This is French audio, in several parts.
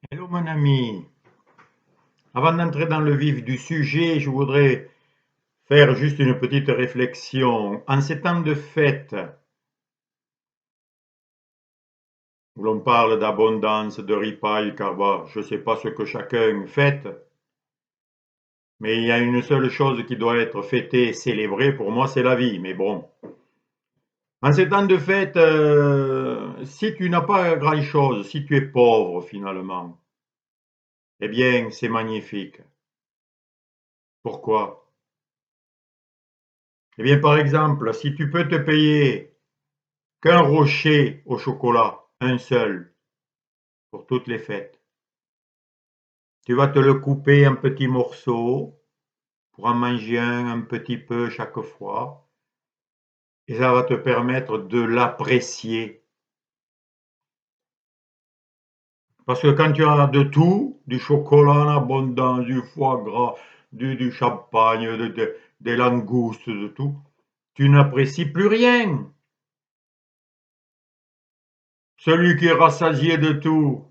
Hello mon ami, avant d'entrer dans le vif du sujet, je voudrais faire juste une petite réflexion. En ces temps de fête, où l'on parle d'abondance, de ripaille, car bah, je ne sais pas ce que chacun fête, mais il y a une seule chose qui doit être fêtée et célébrée, pour moi c'est la vie. Mais bon, en ces temps de fête, si tu n'as pas grand-chose, si tu es pauvre finalement, eh bien c'est magnifique. Pourquoi? Eh bien par exemple, si tu peux te payer qu'un rocher au chocolat, un seul, pour toutes les fêtes. Tu vas te le couper en petits morceaux pour en manger un petit peu chaque fois. Et ça va te permettre de l'apprécier. Parce que quand tu as de tout, du chocolat en abondance, du foie gras, du champagne, des langoustes, de tout, tu n'apprécies plus rien. Celui qui est rassasié de tout,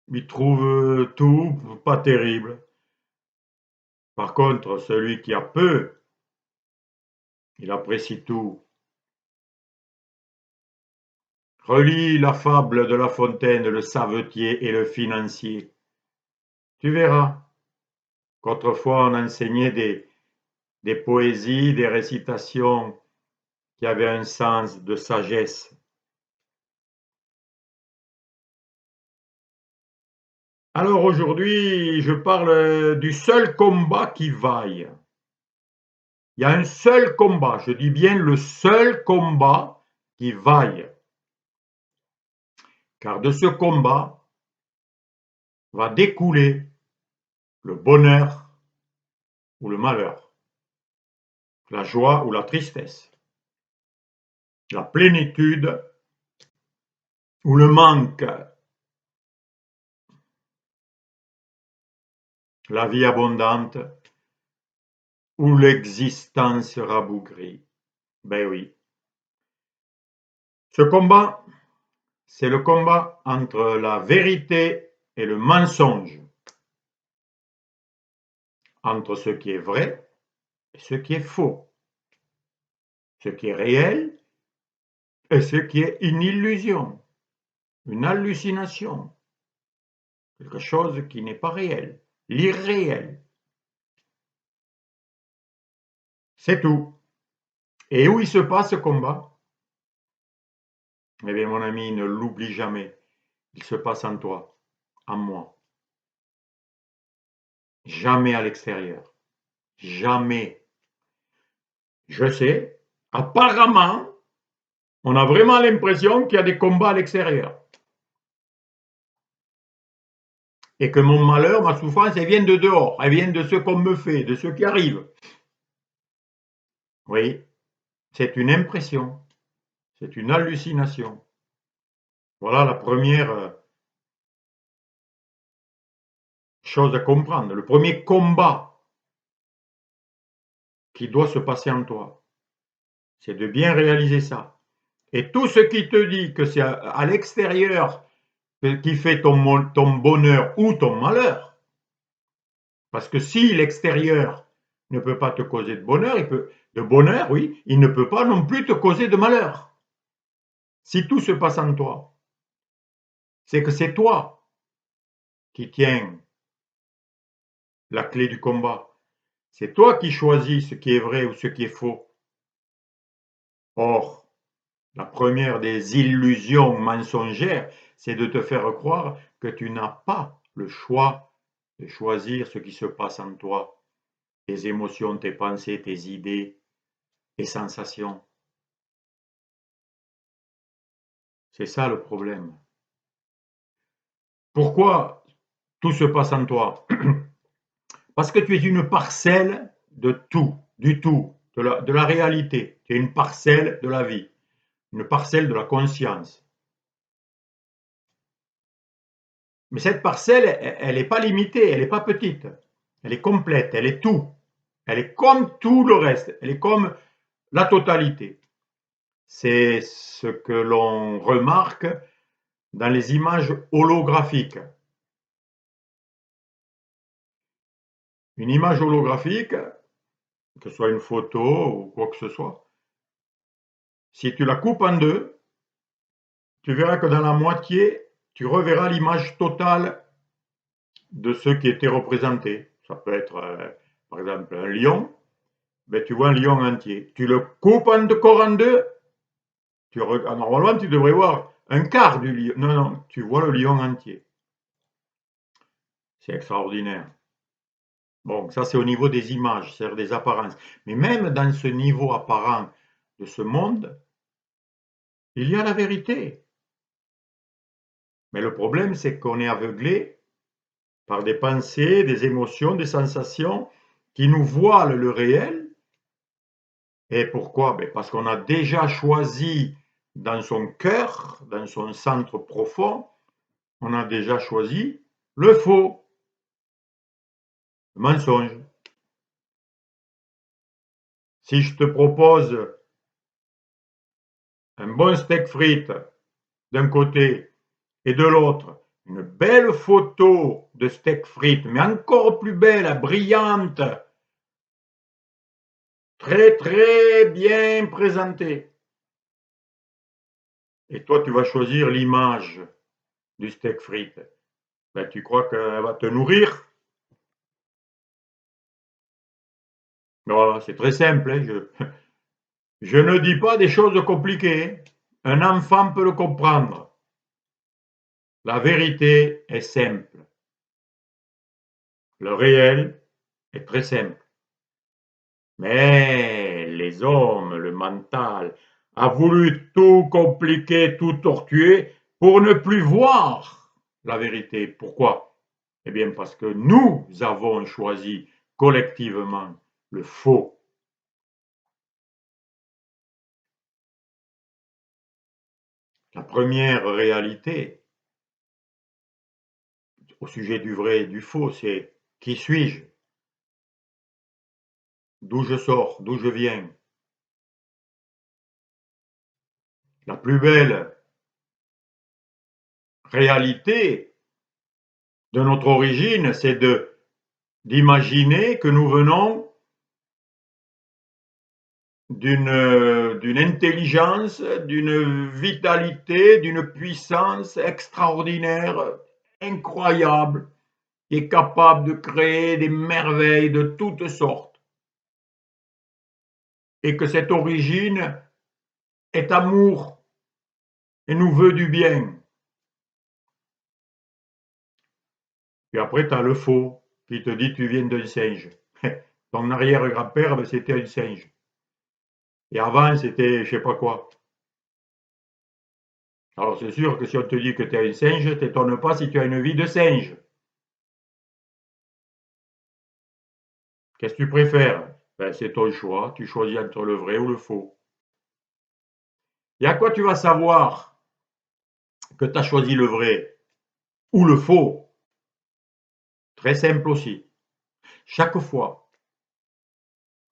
il trouve tout pas terrible. Par contre, celui qui a peu, il apprécie tout. Relis la fable de La Fontaine, le savetier et le financier. Tu verras qu'autrefois on enseignait des poésies, des récitations qui avaient un sens de sagesse. Alors aujourd'hui, je parle du seul combat qui vaille. Il y a un seul combat, je dis bien le seul combat qui vaille. Car de ce combat va découler le bonheur ou le malheur, la joie ou la tristesse, la plénitude ou le manque, la vie abondante ou l'existence rabougrie. Ben oui. Ce combat, c'est le combat entre la vérité et le mensonge, entre ce qui est vrai et ce qui est faux, ce qui est réel et ce qui est une illusion, une hallucination, quelque chose qui n'est pas réel, l'irréel. C'est tout. Et où il se passe ce combat? Eh bien, mon ami, ne l'oublie jamais. Il se passe en toi, en moi. Jamais à l'extérieur. Jamais. Je sais, apparemment, on a vraiment l'impression qu'il y a des combats à l'extérieur. Et que mon malheur, ma souffrance, elle vient de dehors. Elle vient de ce qu'on me fait, de ce qui arrive. Oui, c'est une impression. C'est une hallucination. Voilà la première chose à comprendre. Le premier combat qui doit se passer en toi, c'est de bien réaliser ça. Et tout ce qui te dit que c'est à l'extérieur qui fait ton bonheur ou ton malheur, parce que si l'extérieur ne peut pas te causer de bonheur, oui, il ne peut pas non plus te causer de malheur. Si tout se passe en toi, c'est que c'est toi qui tiens la clé du combat. C'est toi qui choisis ce qui est vrai ou ce qui est faux. Or, la première des illusions mensongères, c'est de te faire croire que tu n'as pas le choix de choisir ce qui se passe en toi, tes émotions, tes pensées, tes idées, tes sensations. C'est ça le problème. Pourquoi tout se passe en toi? Parce que tu es une parcelle de tout, du tout, de la réalité. Tu es une parcelle de la vie, une parcelle de la conscience. Mais cette parcelle, elle n'est pas limitée, elle n'est pas petite. Elle est complète, elle est tout. Elle est comme tout le reste, elle est comme la totalité. C'est ce que l'on remarque dans les images holographiques. Une image holographique, que ce soit une photo ou quoi que ce soit, si tu la coupes en deux, tu verras que dans la moitié, tu reverras l'image totale de ce qui était représenté. Ça peut être, par exemple, un lion, ben, tu vois un lion entier. Tu le coupes encore en deux, normalement, tu devrais voir un quart du lion. Non, non, tu vois le lion entier. C'est extraordinaire. Bon, ça c'est au niveau des images, c'est-à-dire des apparences. Mais même dans ce niveau apparent de ce monde, il y a la vérité. Mais le problème, c'est qu'on est aveuglé par des pensées, des émotions, des sensations qui nous voilent le réel. Et pourquoi? Ben parce qu'on a déjà choisi dans son cœur, dans son centre profond, on a déjà choisi le faux, le mensonge. Si je te propose un bon steak frites d'un côté et de l'autre, une belle photo de steak frites, mais encore plus belle, brillante, très très bien présentée. Et toi, tu vas choisir l'image du steak frites. Ben, tu crois qu'elle va te nourrir? Voilà, c'est très simple. Hein, je ne dis pas des choses compliquées. Un enfant peut le comprendre. La vérité est simple. Le réel est très simple. Mais les hommes, le mental, a voulu tout compliquer, tout tortuer pour ne plus voir la vérité. Pourquoi? Eh bien parce que nous avons choisi collectivement le faux. La première réalité au sujet du vrai et du faux, c'est qui suis-je? D'où je sors? D'où je viens? La plus belle réalité de notre origine, c'est d'imaginer que nous venons d'une intelligence, d'une vitalité, d'une puissance extraordinaire, incroyable, qui est capable de créer des merveilles de toutes sortes. Et que cette origine est amour et nous veut du bien. Puis après, tu as le faux qui te dit tu viens d'un singe. Ton arrière-grand-père, ben, c'était un singe. Et avant, c'était je sais pas quoi. Alors c'est sûr que si on te dit que tu es un singe, t'étonne pas si tu as une vie de singe. Qu'est-ce que tu préfères? Ben, c'est ton choix, tu choisis entre le vrai ou le faux. Et à quoi tu vas savoir que tu as choisi le vrai ou le faux? Très simple aussi. Chaque fois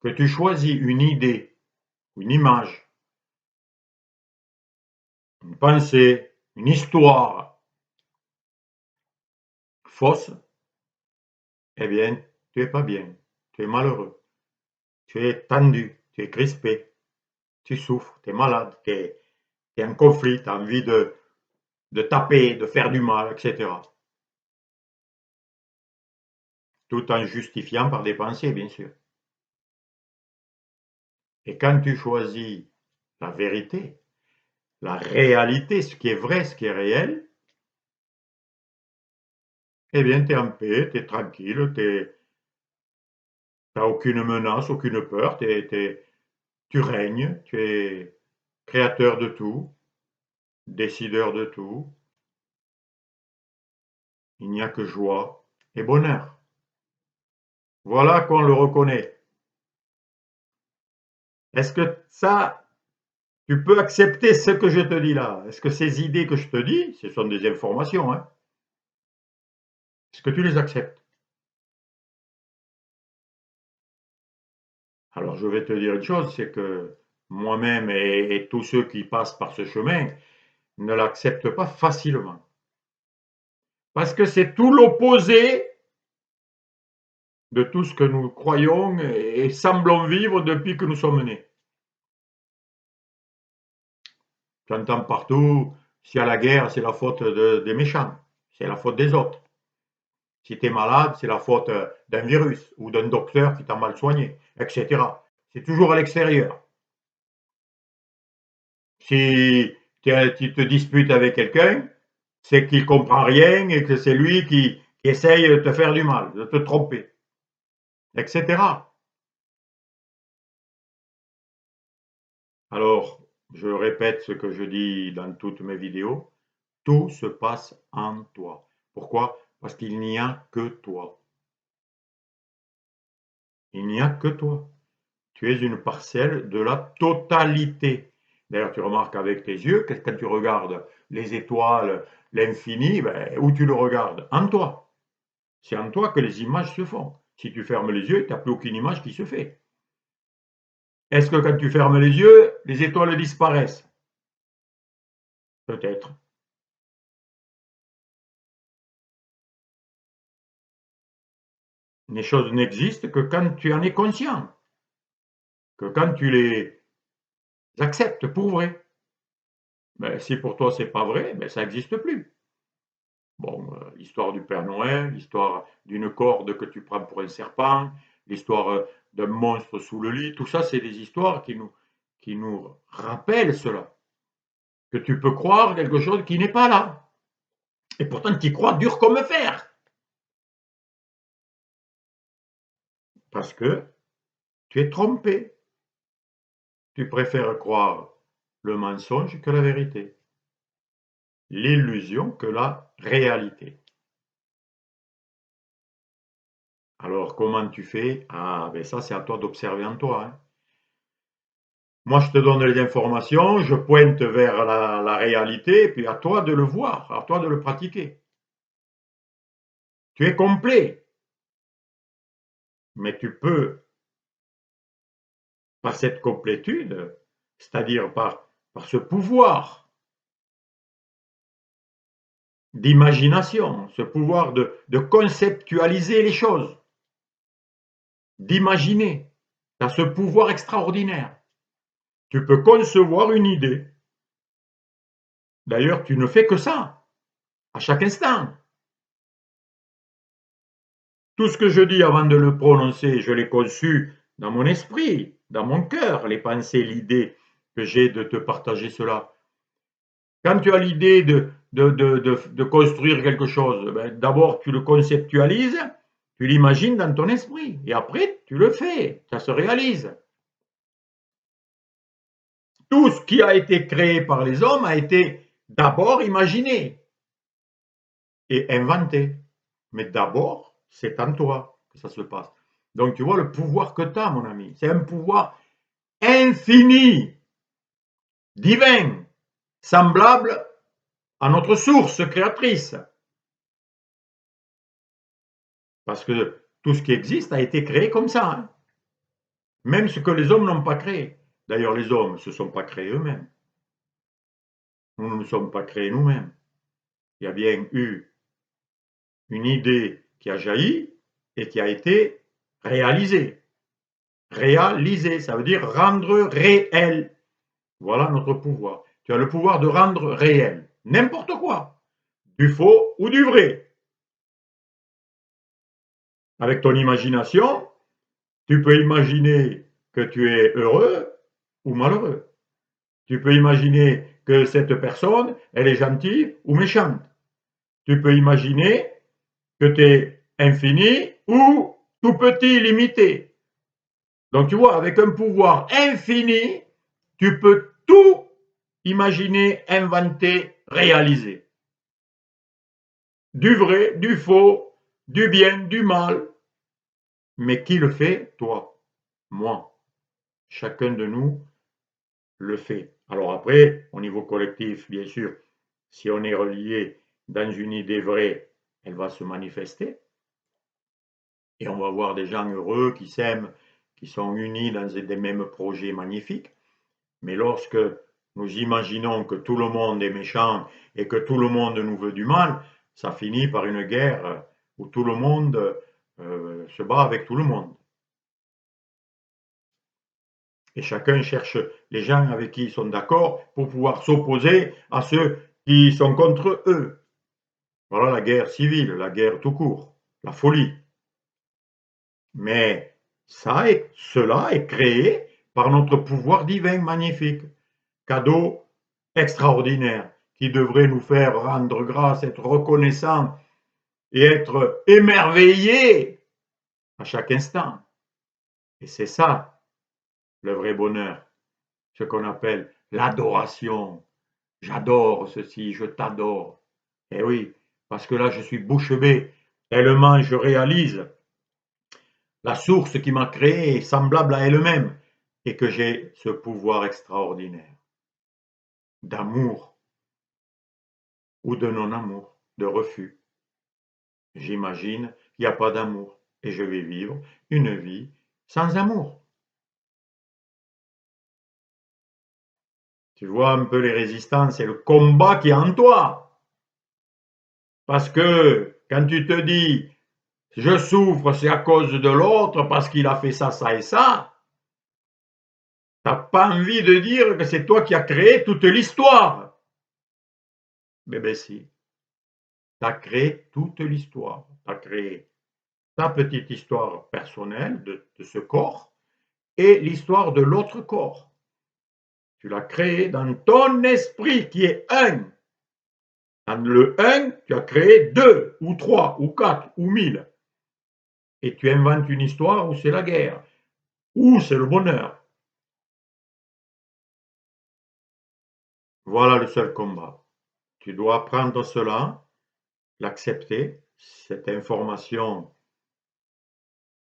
que tu choisis une idée, une image, une pensée, une histoire fausse, eh bien, tu es pas bien, tu es malheureux, tu es tendu, tu es crispé, tu souffres, tu es malade, tu es en conflit, tu as envie de taper, de faire du mal, etc. Tout en justifiant par des pensées, bien sûr. Et quand tu choisis la vérité, la réalité, ce qui est vrai, ce qui est réel, eh bien, tu es en paix, tu es tranquille, tu n'as aucune menace, aucune peur, tu règnes, tu es créateur de tout, décideur de tout. Il n'y a que joie et bonheur. Voilà qu'on le reconnaît. Est-ce que ça, tu peux accepter ce que je te dis là? Est-ce que ces idées que je te dis, ce sont des informations, hein? Est-ce que tu les acceptes? Alors je vais te dire une chose, c'est que moi-même et tous ceux qui passent par ce chemin, ne l'acceptent pas facilement. Parce que c'est tout l'opposé de tout ce que nous croyons et semblons vivre depuis que nous sommes nés. Tu entends partout, s'il y a la guerre, c'est la faute des méchants, c'est la faute des autres. Si tu es malade, c'est la faute d'un virus ou d'un docteur qui t'a mal soigné, etc. C'est toujours à l'extérieur. Si tu te disputes avec quelqu'un, c'est qu'il ne comprend rien et que c'est lui qui essaye de te faire du mal, de te tromper, etc. Alors, je répète ce que je dis dans toutes mes vidéos, tout se passe en toi. Pourquoi? Parce qu'il n'y a que toi. Il n'y a que toi. Tu es une parcelle de la totalité. D'ailleurs, tu remarques avec tes yeux que quand tu regardes les étoiles, l'infini, ben, où tu le regardes? En toi. C'est en toi que les images se font. Si tu fermes les yeux, tu n'as plus aucune image qui se fait. Est-ce que quand tu fermes les yeux, les étoiles disparaissent? Peut-être. Les choses n'existent que quand tu en es conscient, que quand tu les acceptes pour vrai. Ben, si pour toi c'est pas vrai, ben, ça n'existe plus. Bon, l'histoire du Père Noël, l'histoire d'une corde que tu prends pour un serpent, l'histoire d'un monstre sous le lit, tout ça, c'est des histoires qui nous rappellent cela. Que tu peux croire quelque chose qui n'est pas là. Et pourtant, tu y crois dur comme fer. Parce que tu es trompé. Tu préfères croire le mensonge que la vérité. L'illusion que la réalité. Alors, comment tu fais? Ah, ben ça, c'est à toi d'observer en toi, hein. Moi, je te donne les informations, je pointe vers la réalité, et puis à toi de le voir, à toi de le pratiquer. Tu es complet, mais tu peux, par cette complétude, c'est-à-dire par ce pouvoir d'imagination, ce pouvoir de conceptualiser les choses, d'imaginer, tu as ce pouvoir extraordinaire. Tu peux concevoir une idée. D'ailleurs, tu ne fais que ça, à chaque instant. Tout ce que je dis avant de le prononcer, je l'ai conçu dans mon esprit, dans mon cœur, les pensées, l'idée que j'ai de te partager cela. Quand tu as l'idée de construire quelque chose, ben, d'abord tu le conceptualises, tu l'imagines dans ton esprit, et après tu le fais, ça se réalise. Tout ce qui a été créé par les hommes a été d'abord imaginé et inventé. Mais d'abord, c'est en toi que ça se passe. Donc tu vois le pouvoir que tu as, mon ami. C'est un pouvoir infini, divin, semblable à notre source créatrice. Parce que tout ce qui existe a été créé comme ça, hein. Même ce que les hommes n'ont pas créé. D'ailleurs, les hommes ne se sont pas créés eux-mêmes. Nous ne nous sommes pas créés nous-mêmes. Il y a bien eu une idée qui a jailli et qui a été réalisée. Réaliser, ça veut dire rendre réel. Voilà notre pouvoir. Tu as le pouvoir de rendre réel n'importe quoi, du faux ou du vrai. Avec ton imagination, tu peux imaginer que tu es heureux ou malheureux. Tu peux imaginer que cette personne, elle est gentille ou méchante. Tu peux imaginer que tu es infini ou tout petit, limité. Donc tu vois, avec un pouvoir infini, tu peux tout imaginer, inventer, réaliser. Du vrai, du faux, du bien, du mal. Mais qui le fait? Toi, moi. Chacun de nous le fait. Alors après, au niveau collectif, bien sûr, si on est relié dans une idée vraie, elle va se manifester. Et on va voir des gens heureux qui s'aiment, qui sont unis dans des mêmes projets magnifiques. Mais lorsque nous imaginons que tout le monde est méchant et que tout le monde nous veut du mal, ça finit par une guerre où tout le monde se bat avec tout le monde. Et chacun cherche les gens avec qui ils sont d'accord pour pouvoir s'opposer à ceux qui sont contre eux. Voilà la guerre civile, la guerre tout court, la folie. Mais cela est créé par notre pouvoir divin magnifique, cadeau extraordinaire qui devrait nous faire rendre grâce, être reconnaissants et être émerveillés à chaque instant. Et c'est ça le vrai bonheur, ce qu'on appelle l'adoration. J'adore ceci, je t'adore. Eh oui, parce que là, je suis bouche bée, tellement je réalise la source qui m'a créé est semblable à elle-même et que j'ai ce pouvoir extraordinaire d'amour ou de non-amour, de refus. J'imagine qu'il n'y a pas d'amour et je vais vivre une vie sans amour. Tu vois un peu les résistances et le combat qui est en toi. Parce que quand tu te dis je souffre, c'est à cause de l'autre parce qu'il a fait ça, ça et ça, tu n'as pas envie de dire que c'est toi qui as créé toute l'histoire. Mais ben si, tu as créé toute l'histoire. Tu as créé ta petite histoire personnelle de ce corps et l'histoire de l'autre corps. Tu l'as créé dans ton esprit qui est un. Dans le un, tu as créé deux, ou trois, ou quatre, ou mille. Et tu inventes une histoire où c'est la guerre, où c'est le bonheur. Voilà le seul combat. Tu dois prendre cela, l'accepter, cette information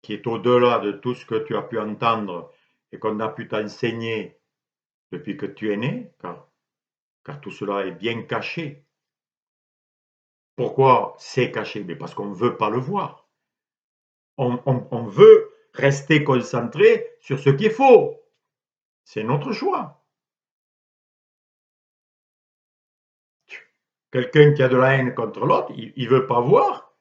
qui est au-delà de tout ce que tu as pu entendre et qu'on a pu t'enseigner depuis que tu es né, car tout cela est bien caché. Pourquoi c'est caché? Mais parce qu'on ne veut pas le voir. On veut rester concentré sur ce qui est faux. C'est notre choix. Quelqu'un qui a de la haine contre l'autre, il ne veut pas voir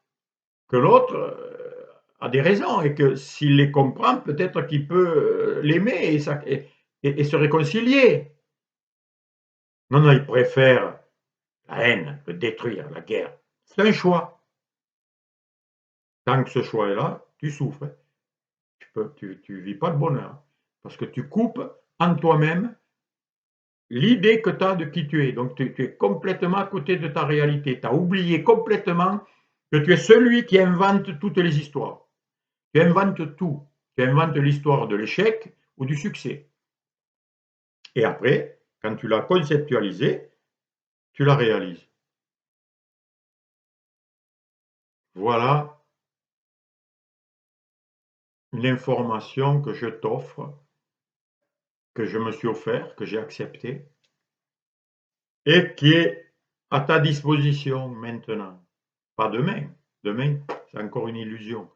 que l'autre a des raisons et que s'il les comprend, peut-être qu'il peut l'aimer et se réconcilier. Non, non, il préfère la haine, le détruire, la guerre. C'est un choix. Tant que ce choix est là, tu souffres. Tu vis pas de bonheur. Parce que tu coupes en toi-même l'idée que tu as de qui tu es. Donc tu es complètement à côté de ta réalité. Tu as oublié complètement que tu es celui qui invente toutes les histoires. Tu inventes tout. Tu inventes l'histoire de l'échec ou du succès. Et après, quand tu l'as conceptualisé, tu la réalises. Voilà une information que je t'offre, que je me suis offert, que j'ai accepté, et qui est à ta disposition maintenant. Pas demain. Demain, c'est encore une illusion.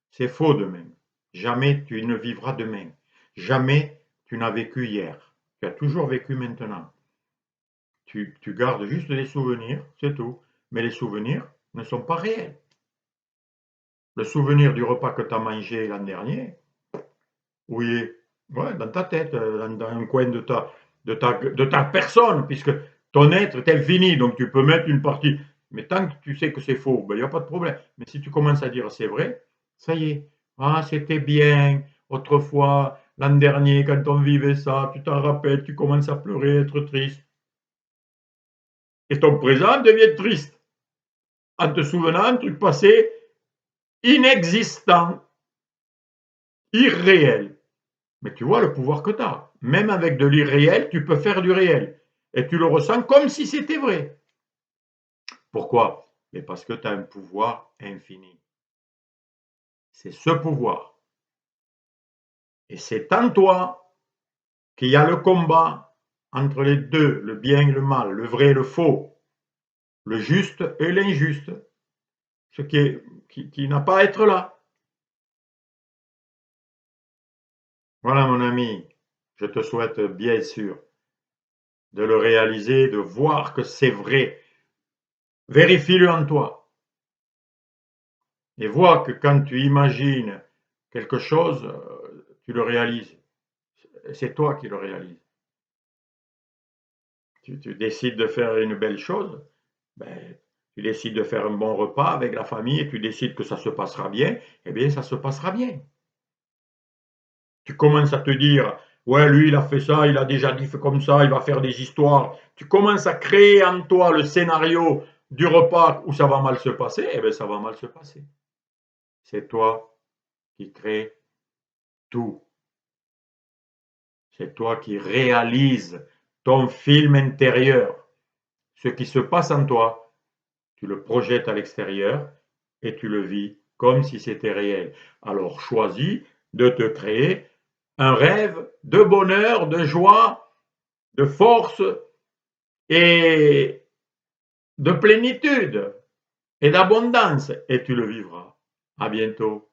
C'est faux demain. Jamais tu ne vivras demain. Jamais tu n'as vécu hier. Tu as toujours vécu maintenant. Tu gardes juste des souvenirs, c'est tout. Mais les souvenirs ne sont pas réels. Le souvenir du repas que tu as mangé l'an dernier, oui, ouais, dans ta tête, dans un coin de ta personne, puisque ton être est infini, donc tu peux mettre une partie. Mais tant que tu sais que c'est faux, ben, il n'y a pas de problème. Mais si tu commences à dire c'est vrai, ça y est. Ah, c'était bien, autrefois, l'an dernier, quand on vivait ça, tu t'en rappelles, tu commences à pleurer, être triste. Et ton présent devient triste, en te souvenant d'un truc passé inexistant, irréel. Mais tu vois le pouvoir que tu as. Même avec de l'irréel, tu peux faire du réel. Et tu le ressens comme si c'était vrai. Pourquoi? Mais parce que tu as un pouvoir infini. C'est ce pouvoir. Et c'est en toi qu'il y a le combat entre les deux, le bien et le mal, le vrai et le faux, le juste et l'injuste, ce qui n'a pas à être là. Voilà mon ami, je te souhaite bien sûr de le réaliser, de voir que c'est vrai. Vérifie-le en toi. Et vois que quand tu imagines quelque chose, tu le réalises. C'est toi qui le réalises. Tu décides de faire une belle chose, ben, tu décides de faire un bon repas avec la famille et tu décides que ça se passera bien, eh bien ça se passera bien. Tu commences à te dire, ouais, lui il a fait ça, il a déjà dit fait comme ça, il va faire des histoires. Tu commences à créer en toi le scénario du repas où ça va mal se passer, eh bien ça va mal se passer. C'est toi qui crée tout. C'est toi qui réalises ton film intérieur. Ce qui se passe en toi, tu le projettes à l'extérieur et tu le vis comme si c'était réel. Alors choisis de te créer un rêve de bonheur, de joie, de force et de plénitude et d'abondance et tu le vivras. À bientôt.